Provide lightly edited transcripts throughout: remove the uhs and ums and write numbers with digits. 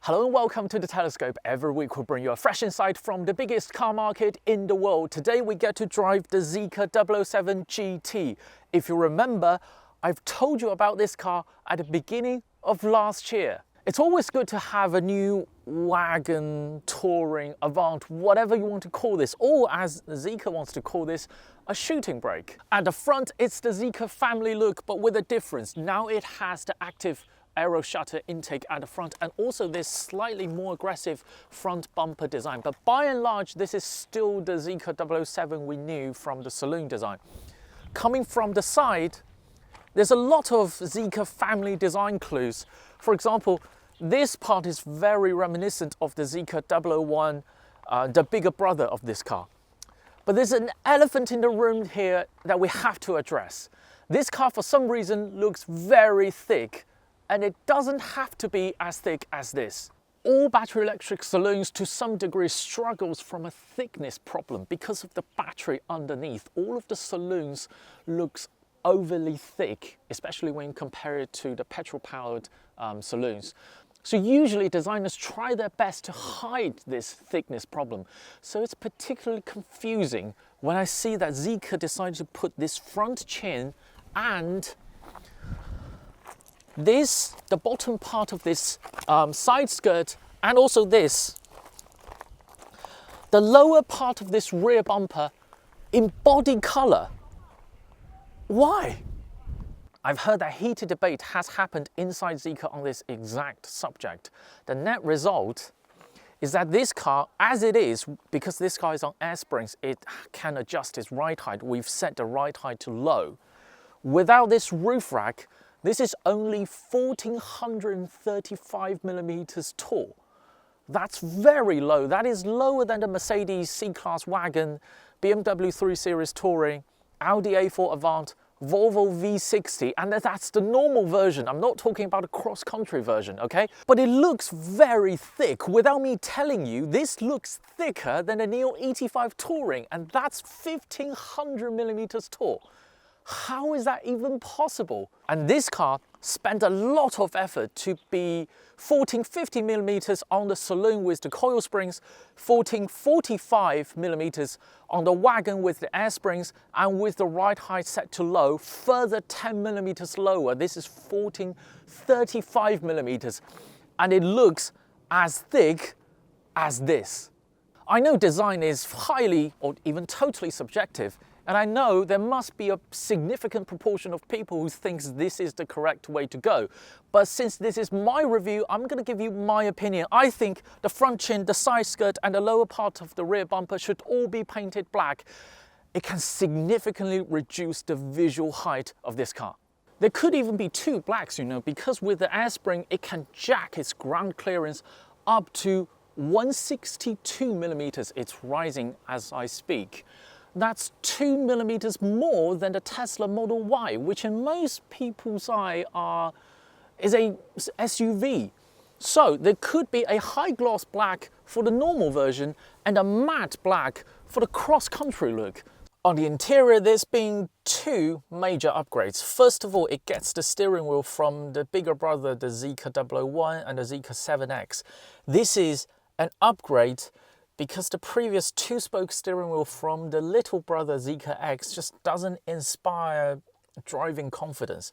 Hello and welcome to The Telescope. Every week we'll bring you a fresh insight from the biggest car market in the world. Today we get to drive the Zeekr 007GT. If you remember, I've told you about this car at the beginning of last year. It's always good to have a new wagon, touring, avant, whatever you want to call this, or as Zeekr wants to call this, a shooting brake. At the front, it's the Zeekr family look, but with a difference. Now it has the active aero shutter intake at the front and also this slightly more aggressive front bumper design. But by and large, this is still the Zeekr 007 we knew from the saloon design. Coming from the side, there's a lot of Zeekr family design clues. For example, this part is very reminiscent of the Zeekr 001, the bigger brother of this car. But there's an elephant in the room here that we have to address. This car, for some reason, looks very thick, and it doesn't have to be as thick as this. All battery electric saloons to some degree struggles from a thickness problem because of the battery underneath. All of the saloons looks overly thick, especially when you compare it to the petrol-powered saloons. So usually designers try their best to hide this thickness problem. So it's particularly confusing when I see that Zeekr decided to put this front chin and this, the bottom part of this side skirt, and also this, the lower part of this rear bumper in body color. Why? I've heard that heated debate has happened inside Zeekr on this exact subject. The net result is that this car, as it is, because this car is on air springs, it can adjust its ride height. We've set the ride height to low. Without this roof rack, this is only 1,435 millimeters tall. That's very low. That is lower than the Mercedes C-Class wagon, BMW 3 Series Touring, Audi A4 Avant, Volvo V60, and that's the normal version. I'm not talking about a cross-country version, okay? But it looks very thick. Without me telling you, this looks thicker than a Neo ET5 Touring, and that's 1,500 millimeters tall. How is that even possible? And this car spent a lot of effort to be 1450 millimeters on the saloon with the coil springs, 1445 millimeters on the wagon with the air springs, and with the ride height set to low, further 10 millimeters lower. This is 1435 millimeters, and it looks as thick as this. I know design is highly or even totally subjective, and I know there must be a significant proportion of people who thinks this is the correct way to go. But since this is my review, I'm going to give you my opinion. I think the front chin, the side skirt, and the lower part of the rear bumper should all be painted black. It can significantly reduce the visual height of this car. There could even be two blacks, you know, because with the air spring, it can jack its ground clearance up to 162 millimeters. It's rising as I speak. That's 2 millimeters more than the Tesla Model Y, which in most people's eye is a SUV. So there could be a high gloss black for the normal version and a matte black for the cross-country look. On the interior, there's been two major upgrades. First of all, it gets the steering wheel from the bigger brother, the Zeekr 001 and the Zeekr 7X. This is an upgrade because the previous two-spoke steering wheel from the little brother Zeekr X just doesn't inspire driving confidence.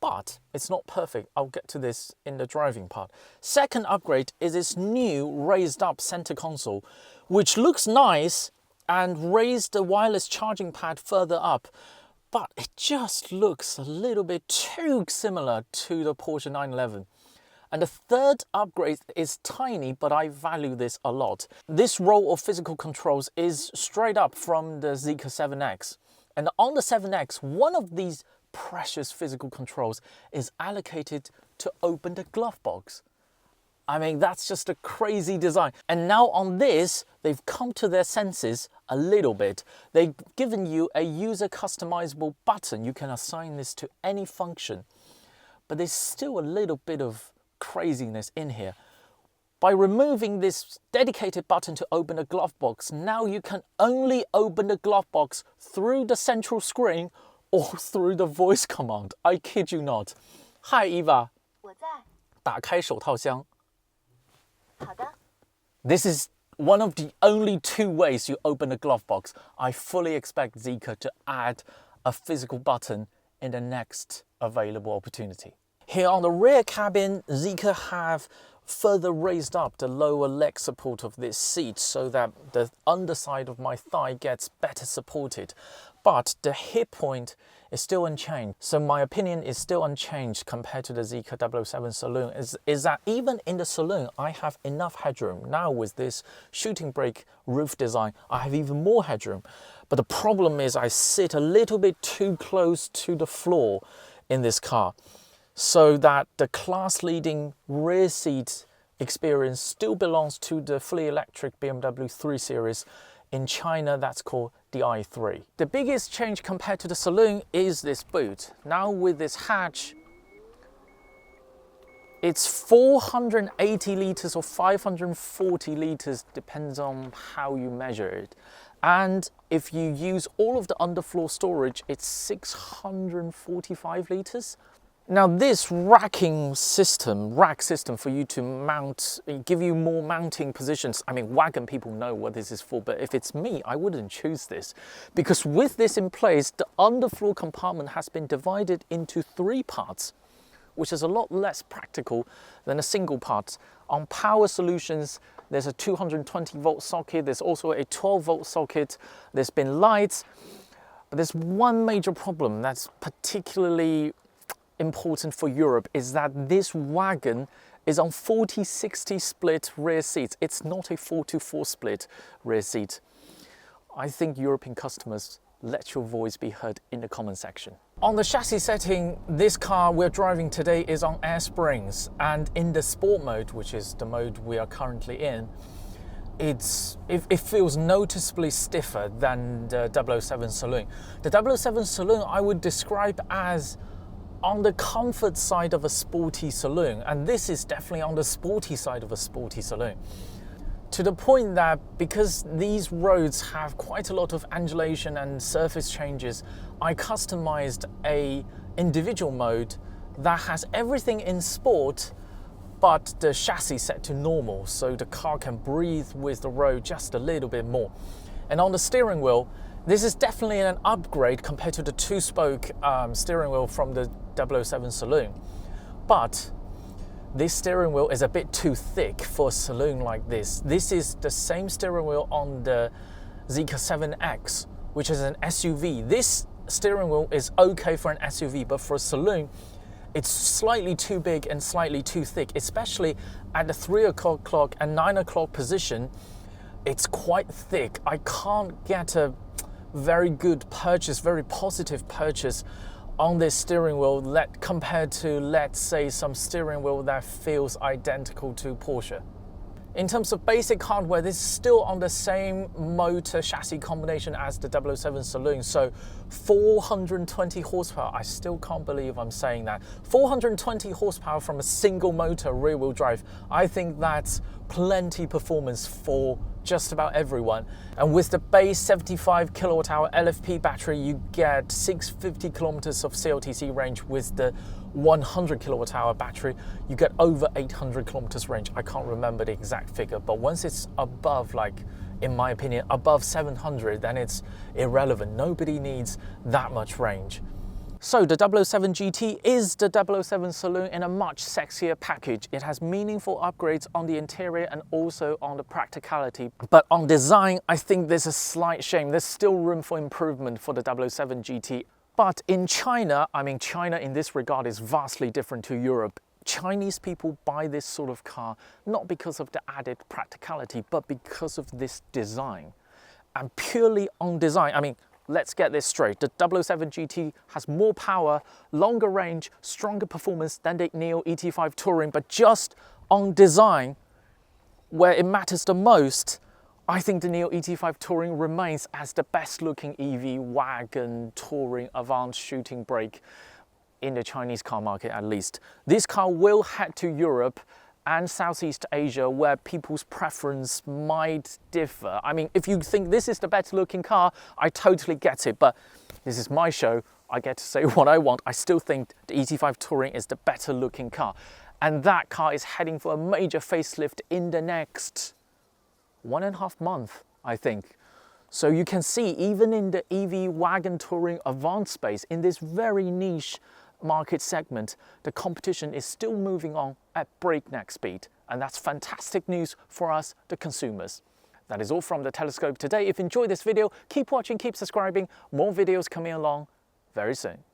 But it's not perfect. I'll get to this in the driving part. Second upgrade is this new raised up center console, which looks nice and raised the wireless charging pad further up. But it just looks a little bit too similar to the Porsche 911. And the third upgrade is tiny, but I value this a lot. This row of physical controls is straight up from the Zeekr 7X. And on the 7X, one of these precious physical controls is allocated to open the glove box. I mean, that's just a crazy design. And now on this, they've come to their senses a little bit. They've given you a user customizable button. You can assign this to any function. But there's still a little bit of craziness in here. By removing this dedicated button to open a glove box, now you can only open the glove box through the central screen or through the voice command. I kid you not. Hi Eva. 我在。打开手套箱。This is one of the only two ways you open a glove box. I fully expect Zeekr to add a physical button in the next available opportunity. Here on the rear cabin, Zeekr have further raised up the lower leg support of this seat so that the underside of my thigh gets better supported. But the hip point is still unchanged. So my opinion is still unchanged compared to the Zeekr 007 Saloon, is that even in the Saloon, I have enough headroom. Now with this shooting brake roof design, I have even more headroom. But the problem is I sit a little bit too close to the floor in this car, so that the class-leading rear seat experience still belongs to the fully electric BMW 3 Series. In China, that's called the i3. The biggest change compared to the Saloon is this boot. Now with this hatch, it's 480 litres or 540 litres, depends on how you measure it. And if you use all of the underfloor storage, it's 645 litres. Now this rack system for you to mount, give you more mounting positions. I mean, wagon people know what this is for, but if it's me, I wouldn't choose this. Because with this in place, the underfloor compartment has been divided into 3 parts, which is a lot less practical than a single part. On power solutions, there's a 220 volt socket, there's also a 12 volt socket, there's been lights, but there's one major problem that's particularly important for Europe, is that this wagon is on 40-60 split rear seats. It's not a 4-4 split rear seat. I think European customers, let your voice be heard in the comment section. On the chassis setting, this car we're driving today is on air springs, and in the sport mode, which is the mode we are currently in, it feels noticeably stiffer than the 007 Saloon. The 007 Saloon I would describe as on the comfort side of a sporty saloon, and this is definitely on the sporty side of a sporty saloon. To the point that because these roads have quite a lot of angulation and surface changes, I customized a individual mode that has everything in sport, but the chassis set to normal, so the car can breathe with the road just a little bit more. And on the steering wheel, this is definitely an upgrade compared to the 2-spoke steering wheel from the 007 Saloon. But this steering wheel is a bit too thick for a saloon like this. This is the same steering wheel on the Zeekr 7X, which is an SUV. This steering wheel is okay for an SUV, but for a saloon, it's slightly too big and slightly too thick, especially at the 3 o'clock and 9 o'clock position. It's quite thick. I can't get a very good purchase, very positive purchase on this steering wheel compared to, let's say, some steering wheel that feels identical to Porsche. In terms of basic hardware, this is still on the same motor chassis combination as the 007 Saloon, so 420 horsepower. I still can't believe I'm saying that. 420 horsepower from a single motor rear-wheel drive. I think that's plenty performance for just about everyone. And with the base 75 kilowatt hour LFP battery, you get 650 kilometers of CLTC range. With the 100 kilowatt hour battery, you get over 800 kilometers range. I can't remember the exact figure, but once it's above, like, in my opinion, above 700, then it's irrelevant. Nobody needs that much range. So the 007GT is the 007 Saloon in a much sexier package. It has meaningful upgrades on the interior and also on the practicality. But on design, I think there's a slight shame. There's still room for improvement for the 007GT. But in China, I mean, China in this regard is vastly different to Europe. Chinese people buy this sort of car not because of the added practicality, but because of this design. And purely on design, I mean, let's get this straight. The 007GT has more power, longer range, stronger performance than the Neo ET5 Touring, but just on design, where it matters the most, I think the Neo ET5 Touring remains as the best looking EV wagon touring advanced shooting brake in the Chinese car market, at least. This car will head to Europe and Southeast Asia, where people's preference might differ. I mean, if you think this is the better looking car, I totally get it, but this is my show. I get to say what I want. I still think the ET5 Touring is the better looking car. And that car is heading for a major facelift in the next 1.5 months, I think. So you can see, even in the EV wagon touring advanced space, in this very niche market segment, the competition is still moving on at breakneck speed. And that's fantastic news for us, the consumers. That is all from the Telescope today. If you enjoyed this video, keep watching, keep subscribing. More videos coming along very soon.